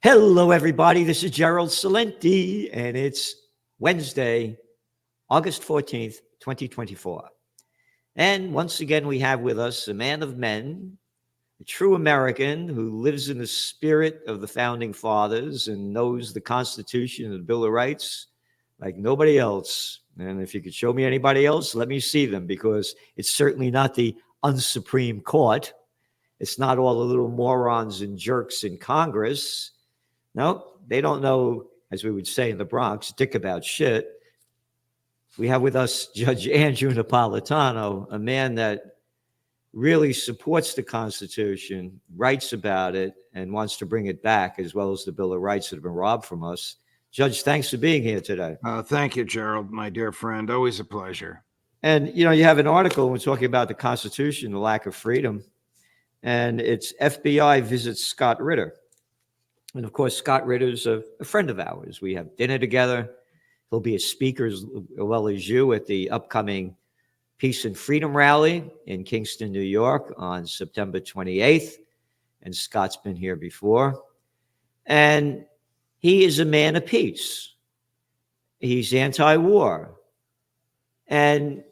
Hello, everybody. This is Gerald Salenti, and it's Wednesday, August 14th, 2024. And once again, we have with us a man of men, a true American who lives in the spirit of the founding fathers and knows the Constitution and the Bill of Rights like nobody else. And if you could show me anybody else, let me see them, because it's certainly not the unsupreme court. It's not all the little morons and jerks in Congress. No, they don't know, as we would say in the Bronx, dick about shit. We have with us Judge Andrew Napolitano, a man that really supports the Constitution, writes about it, and wants to bring it back, as well as the Bill of Rights that have been robbed from us. Judge, thanks for being here today. Thank you, Gerald, my dear friend. Always a pleasure. And, you have an article when we're talking about the Constitution, the lack of freedom, and it's FBI visits Scott Ritter. And of course, Scott Ritter's a friend of ours. We have dinner together. He'll be a speaker as well as you at the upcoming Peace and Freedom Rally in Kingston, New York on September 28th. And Scott's been here before. And he is a man of peace. He's anti-war. And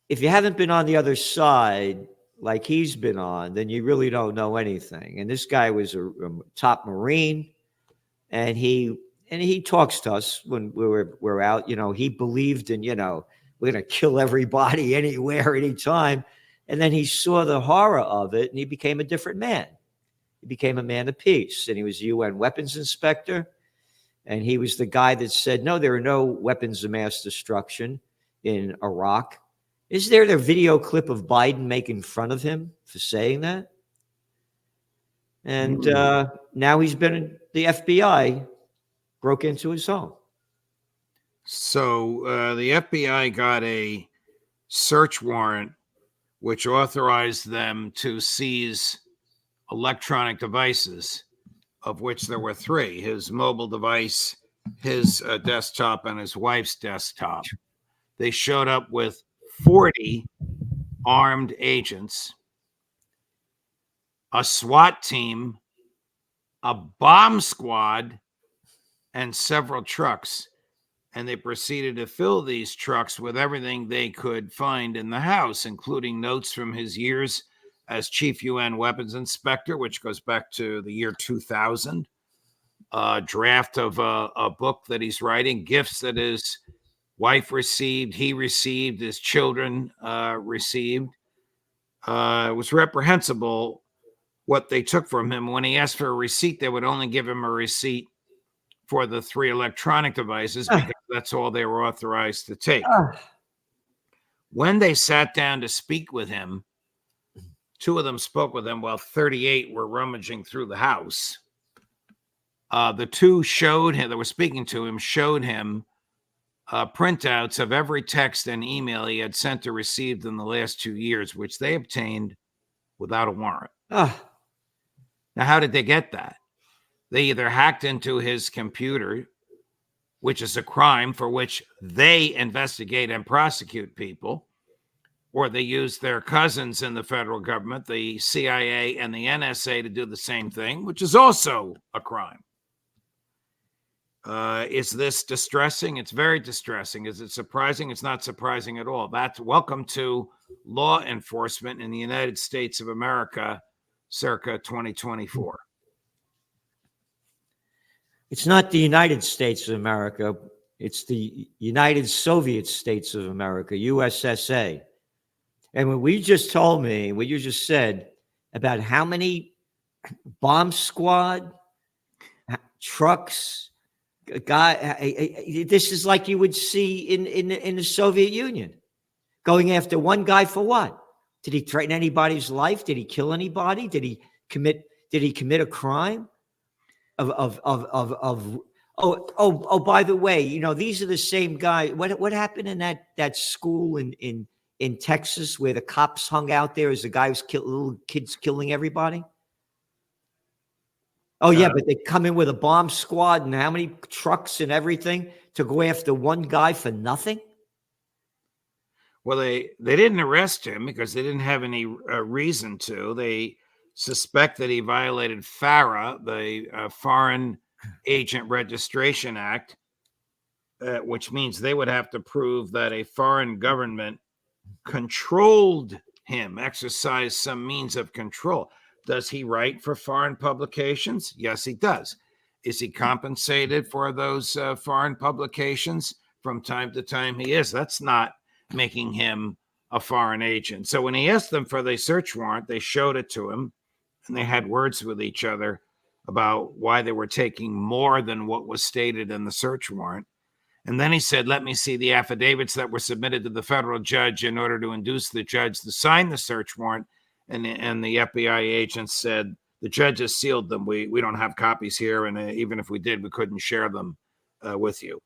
if you haven't been on the other side like he's been on, then you really don't know anything. And this guy was a top Marine. And he talks to us when we're out. He believed in, we're going to kill everybody anywhere, anytime. And then he saw the horror of it, and he became a different man. He became a man of peace, and he was UN weapons inspector. And he was the guy that said, no, there are no weapons of mass destruction in Iraq. Is there the video clip of Biden making fun of him for saying that? And now he's been the FBI broke into his home. So the FBI got a search warrant which authorized them to seize electronic devices, of which there were three: his mobile device, his desktop, and his wife's desktop. They showed up with 40 armed agents, a SWAT team, a bomb squad, and several trucks. And they proceeded to fill these trucks with everything they could find in the house, including notes from his years as chief UN weapons inspector, which goes back to the year 2000, a draft of a book that he's writing, gifts that his wife received, he received, his children received. It was reprehensible what they took from him. When he asked for a receipt, they would only give him a receipt for the three electronic devices, because that's all they were authorized to take. When they sat down to speak with him, two of them spoke with him while 38 were rummaging through the house. The two that were speaking to him showed him printouts of every text and email he had sent or received in the last 2 years, which they obtained without a warrant. Now, how did they get that? They either hacked into his computer, which is a crime for which they investigate and prosecute people, or they used their cousins in the federal government, the CIA and the NSA, to do the same thing, which is also a crime. Is this distressing? It's very distressing. Is it surprising? It's not surprising at all. Welcome to law enforcement in the United States of America, circa 2024. It's not the United States of America. It's the United Soviet States of America, USSA. And what you just said about how many bomb squad, trucks, this is like you would see in the Soviet Union, going after one guy for what? Did he threaten anybody's life? Did he kill anybody? Did he commit a crime? By the way, these are the same guys. What happened in that school in Texas where the cops hung out there as the guy was little kids killing everybody? Oh, yeah, but they come in with a bomb squad and how many trucks and everything to go after one guy for nothing? Well, they didn't arrest him because they didn't have any reason to. They suspect that he violated FARA, the Foreign Agent Registration Act, which means they would have to prove that a foreign government controlled him, exercised some means of control. Does he write for foreign publications? Yes, he does. Is he compensated for those foreign publications? From time to time, he is. That's not making him a foreign agent. So when he asked them for the search warrant, they showed it to him, and they had words with each other about why they were taking more than what was stated in the search warrant. And then he said, let me see the affidavits that were submitted to the federal judge in order to induce the judge to sign the search warrant. And the FBI agent said, the judge has sealed them. We don't have copies here. And even if we did, we couldn't share them with you.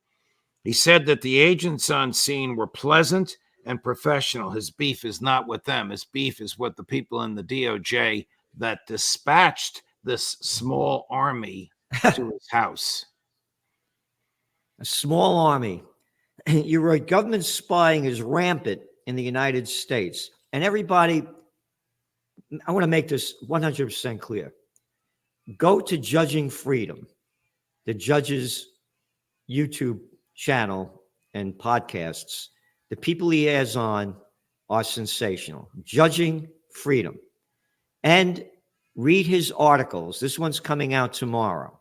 He said that the agents on scene were pleasant and professional. His beef is not with them. His beef is with the people in the DOJ that dispatched this small army to his house. A small army. You're right. Government spying is rampant in the United States. And everybody, I want to make this 100% clear. Go to Judging Freedom, the judge's YouTube channel and podcasts. The people he has on are sensational. Judging Freedom. And read his articles. This one's coming out tomorrow.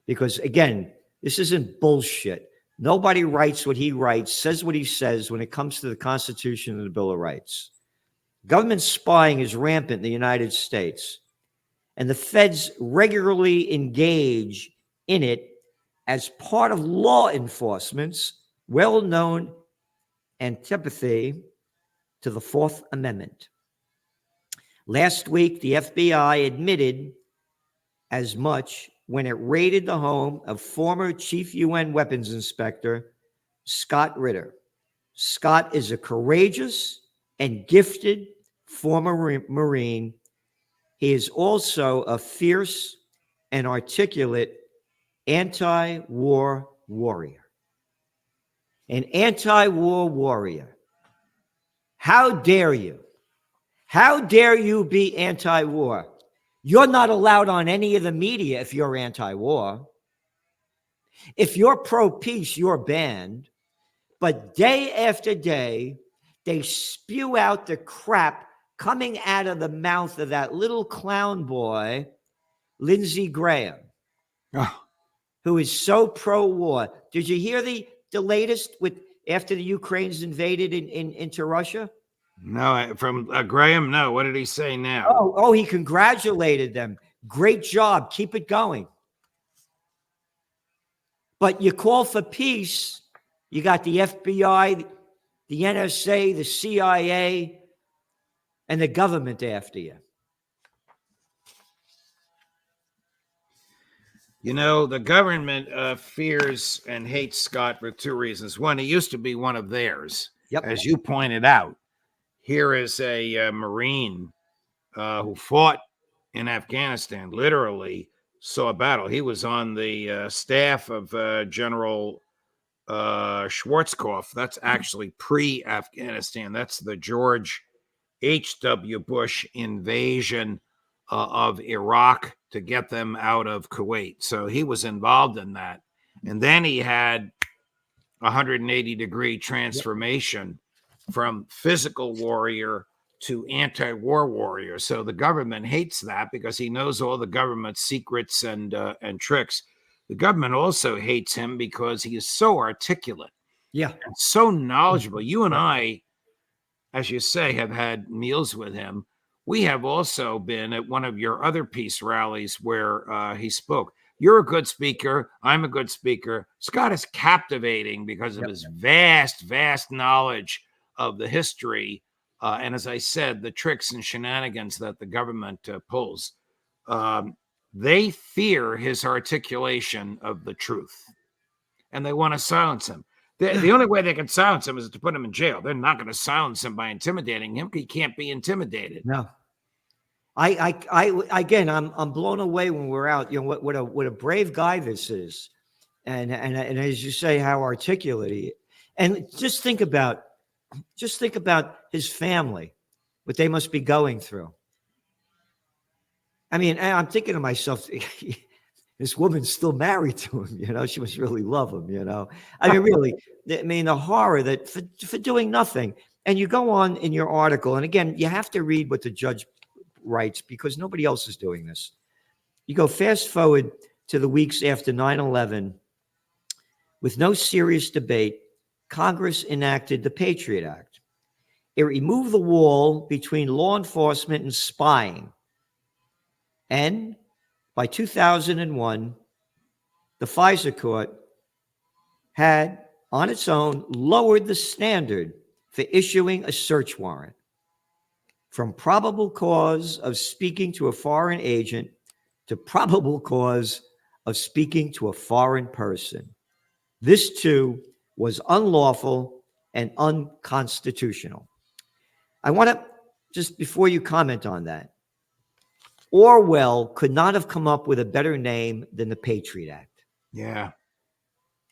Because, again, this isn't bullshit. Nobody writes what he writes, says what he says when it comes to the Constitution and the Bill of Rights. Government spying is rampant in the United States, and the feds regularly engage in it as part of law enforcement's well-known antipathy to the Fourth Amendment. Last week, the FBI admitted as much when it raided the home of former Chief UN Weapons Inspector Scott Ritter. Scott is a courageous and gifted former Marine. He is also a fierce and articulate anti-war warrior. An anti-war warrior. How dare you? How dare you be anti-war? You're not allowed on any of the media if you're anti-war. If you're pro-peace, you're banned. But day after day, they spew out the crap coming out of the mouth of that little clown boy, Lindsey Graham, who is so pro-war. Did you hear the latest with after the Ukraine's invaded into Russia? No, from Graham, no. What did he say now? Oh, he congratulated them. Great job. Keep it going. But you call for peace, you got the FBI, the NSA, the CIA, and the government after you. You know, the government fears and hates Scott for two reasons. One, he used to be one of theirs, as you pointed out. Here is a Marine who fought in Afghanistan, literally saw a battle. He was on the staff of General Schwarzkopf. That's actually pre-Afghanistan. That's the George H.W. Bush invasion of Iraq to get them out of Kuwait. So he was involved in that. And then he had a 180-degree transformation from physical warrior to anti-war warrior. So the government hates that because he knows all the government's secrets and tricks. The government also hates him because he is so articulate, and so knowledgeable. You and I, as you say, have had meals with him. We have also been at one of your other peace rallies where he spoke. You're a good speaker. I'm a good speaker. Scott is captivating because of his vast knowledge of the history. And as I said, the tricks and shenanigans that the government pulls. They fear his articulation of the truth, and they want to silence him. The only way they can silence him is to put him in jail. They're not going to silence him by intimidating him. He can't be intimidated. No. I'm blown away when we're out. You know what a brave guy this is, and as you say, how articulate he is. And just think about his family, what they must be going through. I mean, I'm thinking to myself, This woman's still married to him, she must really love him, I mean, really, the horror that for doing nothing. And you go on in your article, and again, you have to read what the judge writes because nobody else is doing this. You go fast forward to the weeks after 9/11, with no serious debate, Congress enacted the Patriot Act. It removed the wall between law enforcement and spying. And by 2001, the FISA court had, on its own, lowered the standard for issuing a search warrant from probable cause of speaking to a foreign agent to probable cause of speaking to a foreign person. This, too, was unlawful and unconstitutional. I want to, just before you comment on that, Orwell could not have come up with a better name than the Patriot Act. Yeah.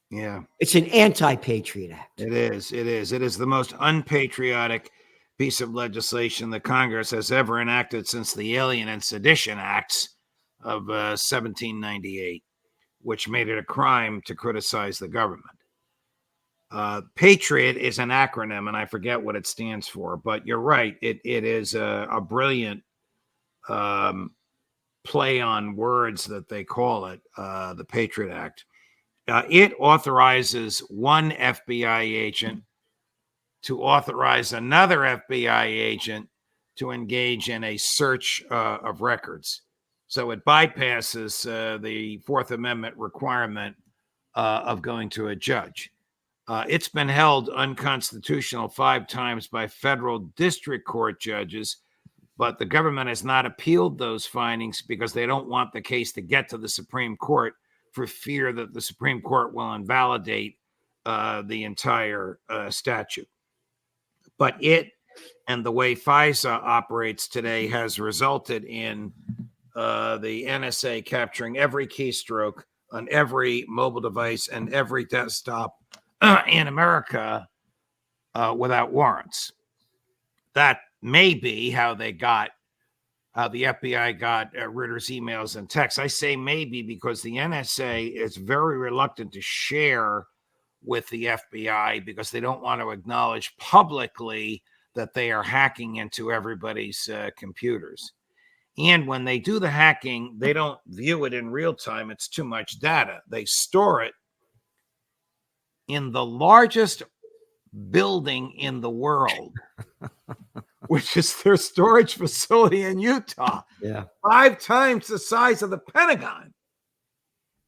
Yeah. It's an anti-Patriot Act. It is. It is. It is the most unpatriotic piece of legislation that Congress has ever enacted since the Alien and Sedition Acts of 1798, which made it a crime to criticize the government. Patriot is an acronym, and I forget what it stands for, but you're right. It is a brilliant play on words that they call it, the Patriot Act. It authorizes one FBI agent to authorize another FBI agent to engage in a search of records. So it bypasses the Fourth Amendment requirement of going to a judge. It's been held unconstitutional 5 times by federal district court judges, but the government has not appealed those findings because they don't want the case to get to the Supreme Court for fear that the Supreme Court will invalidate the entire statute. But it and the way FISA operates today has resulted in the NSA capturing every keystroke on every mobile device and every desktop in America without warrants. That may be how the FBI got Ritter's emails and texts. I say maybe because the NSA is very reluctant to share with the FBI because they don't want to acknowledge publicly that they are hacking into everybody's computers. And when they do the hacking, they don't view it in real time. It's too much data. They store it in the largest building in the world, which is their storage facility in Utah. Yeah. 5 times the size of the Pentagon.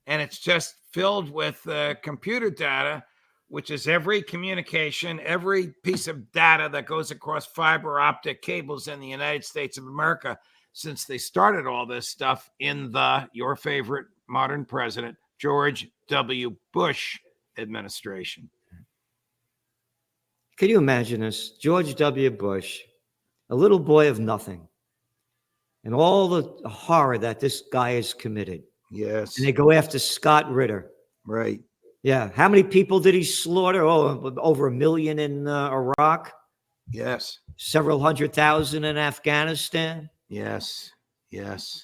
And it's just filled with computer data, which is every communication, every piece of data that goes across fiber optic cables in the United States of America since they started all this stuff in your favorite modern president, George W. Bush administration. Can you imagine this? George W. Bush, a little boy of nothing, and all the horror that this guy has committed. Yes. And they go after Scott Ritter. Right. Yeah. How many people did he slaughter? Oh, over 1 million in Iraq. Yes. Several 100,000 in Afghanistan. Yes. Yes.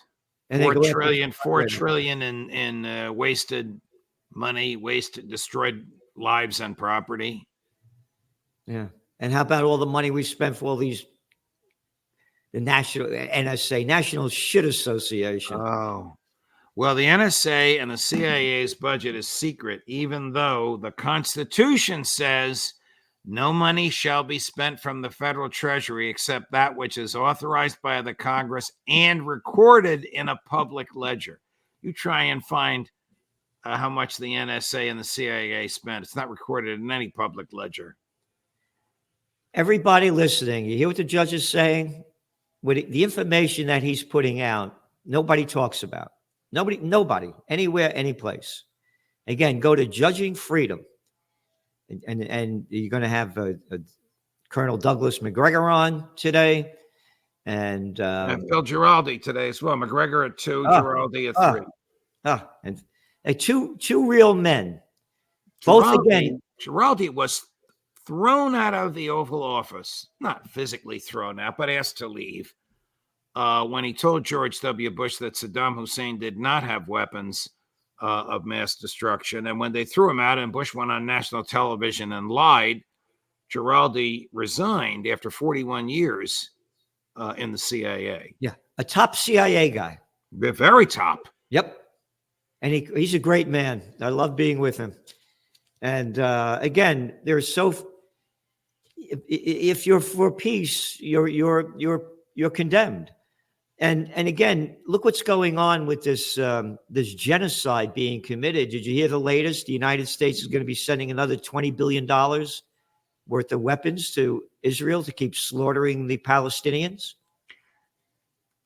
And $4 trillion in wasted money, destroyed lives and property. Yeah. And how about all the money we spent for all these, the NSA, National Shit Association? Oh. Well, the NSA and the CIA's budget is secret, even though the Constitution says no money shall be spent from the federal treasury except that which is authorized by the Congress and recorded in a public ledger. You try and find how much the NSA and the CIA spent. It's not recorded in any public ledger. Everybody listening, you hear what the judge is saying? With the information that he's putting out, nobody talks about. Nobody, anywhere, any place. Again, go to Judging Freedom. And you're going to have Colonel Douglas McGregor on today. And Bill Giraldi today as well. McGregor at 2, Giraldi at 3. And two real men. Both again. Giraldi was thrown out of the Oval Office, not physically thrown out, but asked to leave when he told George W. Bush that Saddam Hussein did not have weapons of mass destruction. And when they threw him out and Bush went on national television and lied, Giraldi resigned after 41 years in the CIA. Yeah. A top CIA guy. The very top. Yep. And he's a great man. I love being with him. And again, there's so, if you're for peace, you're condemned. And again, look what's going on with this this genocide being committed. Did you hear the latest? The United States is going to be sending another $20 billion worth of weapons to Israel to keep slaughtering the Palestinians.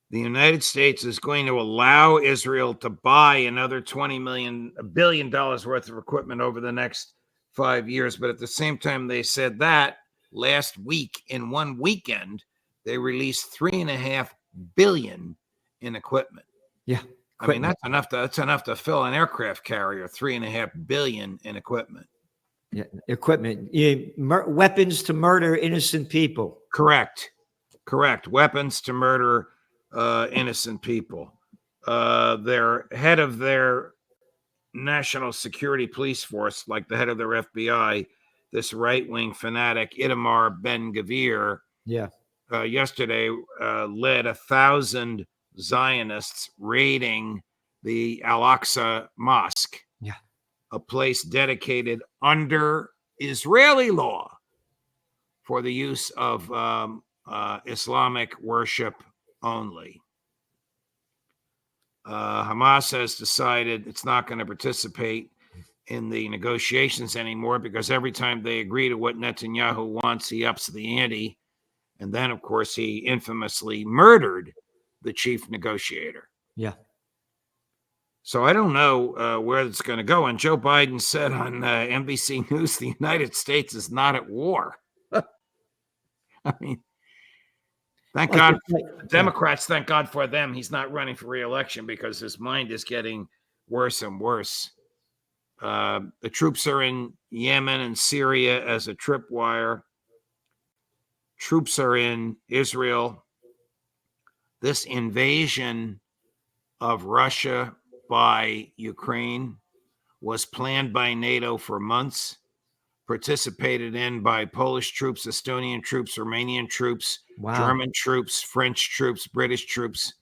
The United States is going to allow Israel to buy another $1 billion worth of equipment over the next 5 years. But at the same time, they said that last week, in one weekend, they released $3.5 billion in equipment. Yeah. I mean, that's enough to fill an aircraft carrier, $3.5 billion in equipment. Yeah, equipment, weapons to murder innocent people. Correct. Weapons to murder innocent people. Their head of their national security police force, like the head of their FBI, this right-wing fanatic Itamar Ben-Gvir, yesterday led 1,000 Zionists raiding the Al-Aqsa Mosque, a place dedicated under Israeli law for the use of Islamic worship only. Hamas has decided it's not going to participate in the negotiations anymore because every time they agree to what Netanyahu wants, he ups the ante. And then, of course, he infamously murdered the chief negotiator. Yeah. So I don't know where it's going to go. And Joe Biden said on NBC News, the United States is not at war. I mean, thank God. Democrats, thank God for them. He's not running for re-election because his mind is getting worse and worse. The troops are in Yemen and Syria as a tripwire. Troops are in Israel. This invasion of Russia by Ukraine was planned by NATO for months, participated in by Polish troops, Estonian troops, Romanian troops, German troops, French troops, British troops.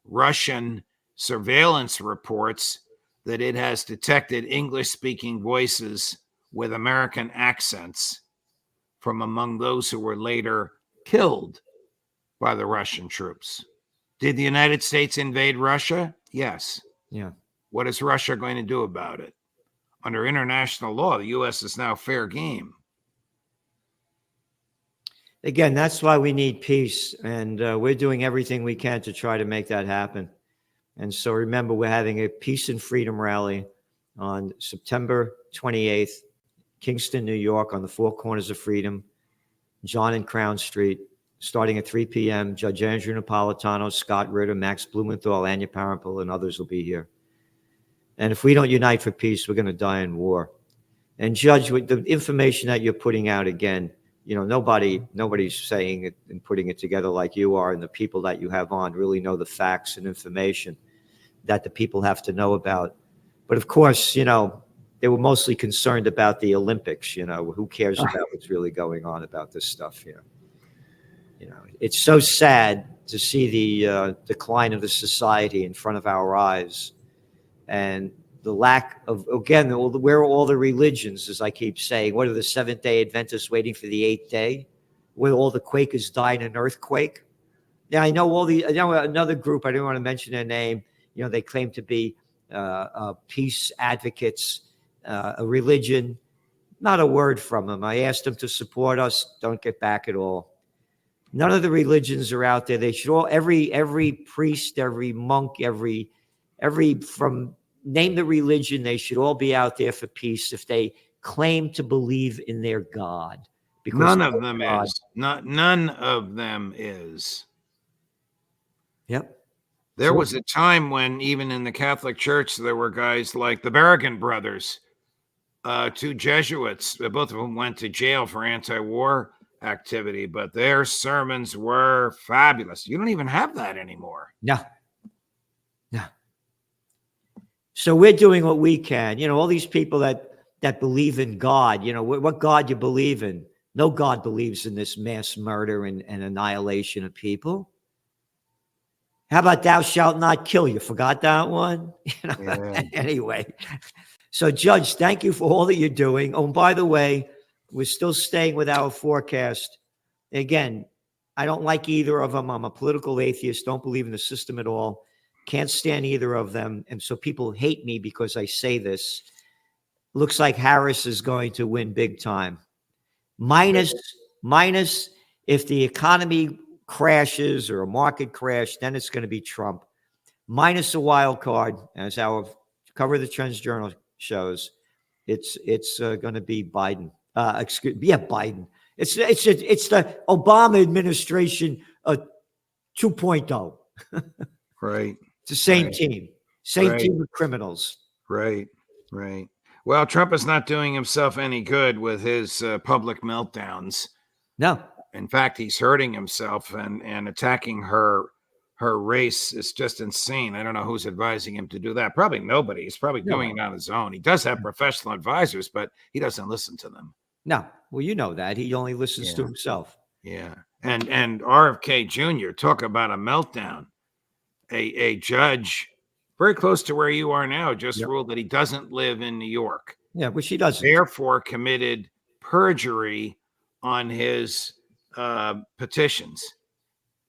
Russian surveillance reports that it has detected English-speaking voices with American accents from among those who were later killed by the Russian troops. Did the United States invade Russia? Yes. Yeah. What is Russia going to do about it? Under international law, the U.S. is now fair game. Again, that's why we need peace, and we're doing everything we can to try to make that happen. And so remember, we're having a Peace and Freedom rally on September 28th, Kingston, New York, on the Four Corners of Freedom, John and Crown Street, starting at 3 p.m. Judge Andrew Napolitano, Scott Ritter, Max Blumenthal, Anya Parampil, and others will be here. And if we don't unite for peace, we're going to die in war. And Judge, with the information that you're putting out, again, you know, nobody's saying it and putting it together like you are, and the people that you have on really know the facts and information that the people have to know about. But of course, you know, they were mostly concerned about the Olympics. You know, who cares about what's really going on about this stuff here? You know, it's so sad to see the decline of the society in front of our eyes, and the lack of, again, where are all the religions, as I keep saying? What are the Seventh-day Adventists waiting for the eighth day? Will all the Quakers die in an earthquake? Now, I know another group, I didn't want to mention their name, you know, they claim to be peace advocates, a religion, not a word from them. I asked them to support us, don't get back at all. None of the religions are out there. They should all, every priest, every monk, every from name the religion, they should all be out there for peace if they claim to believe in their God. Because none of them is. None of them is. Yep. There was a time when even in the Catholic Church, there were guys like the Berrigan brothers, two Jesuits, both of them went to jail for anti-war activity, but their sermons were fabulous. You don't even have that anymore. No. So we're doing what we can. All these people that believe in God, what God you believe in? No God believes in this mass murder and annihilation of people. How about thou shalt not kill? You forgot that one? Yeah. Anyway, so Judge, thank you for all that you're doing. Oh, and by the way, we're still staying with our forecast. Again, I don't like either of them. I'm a political atheist, don't believe in the system at all. Can't stand either of them. And so people hate me because I say this. Looks like Harris is going to win big time. Minus if the economy crashes or a market crash, then it's going to be Trump. Minus a wild card, as our Cover the Trends Journal shows, it's going to be Biden. Biden. It's the Obama administration 2.0. Right. It's the same Right. team, Right. team of criminals. Right. Well, Trump is not doing himself any good with his public meltdowns. No. In fact, he's hurting himself and attacking her race is just insane. I don't know who's advising him to do that. Probably nobody. He's probably doing it on his own. He does have professional advisors, but he doesn't listen to them. No. Well, you know that. He only listens to himself. Yeah. And RFK Jr., talk about a meltdown. A judge very close to where you are now just ruled that he doesn't live in New York. Yeah, which he doesn't. Therefore, committed perjury on his petitions.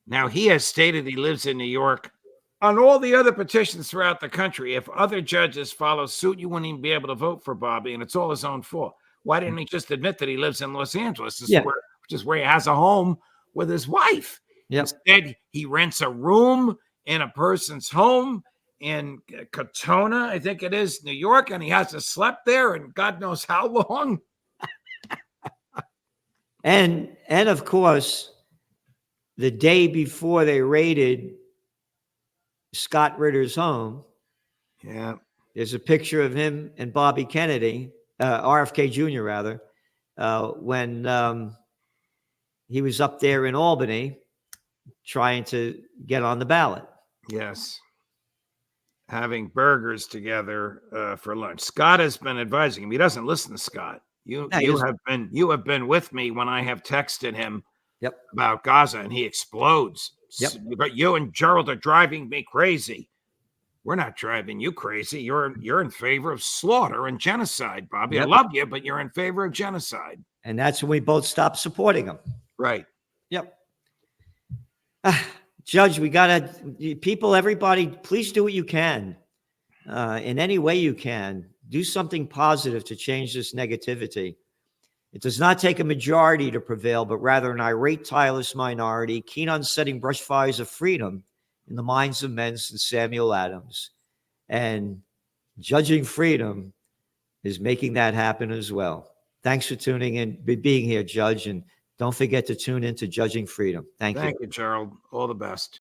Now, he has stated he lives in New York. On all the other petitions throughout the country, if other judges follow suit, you wouldn't even be able to vote for Bobby, and it's all his own fault. Why didn't he just admit that he lives in Los Angeles, which is where he has a home with his wife? Instead, he rents a room in a person's home in Katona, I think it is, New York, and he hasn't slept there in God knows how long. And of course, the day before they raided Scott Ritter's home, there's a picture of him and Bobby Kennedy, RFK Jr. rather, when he was up there in Albany trying to get on the ballot. Yes. Having burgers together for lunch. Scott has been advising him. He doesn't listen to Scott. You have been with me when I have texted him about Gaza, and he explodes. But you and Gerald are driving me crazy. We're not driving you crazy. You're in favor of slaughter and genocide, Bobby. I love you, but you're in favor of genocide. And that's when we both stopped supporting him. Right. Yep. Judge, we gotta everybody, please do what you can. In any way you can. Do something positive to change this negativity. It does not take a majority to prevail, but rather an irate, tireless minority, keen on setting brush fires of freedom in the minds of men since Samuel Adams. And Judging Freedom is making that happen as well. Thanks for tuning in, being here, Judge, and don't forget to tune in to Judging Freedom. Thank you. Thank you, Gerald. All the best.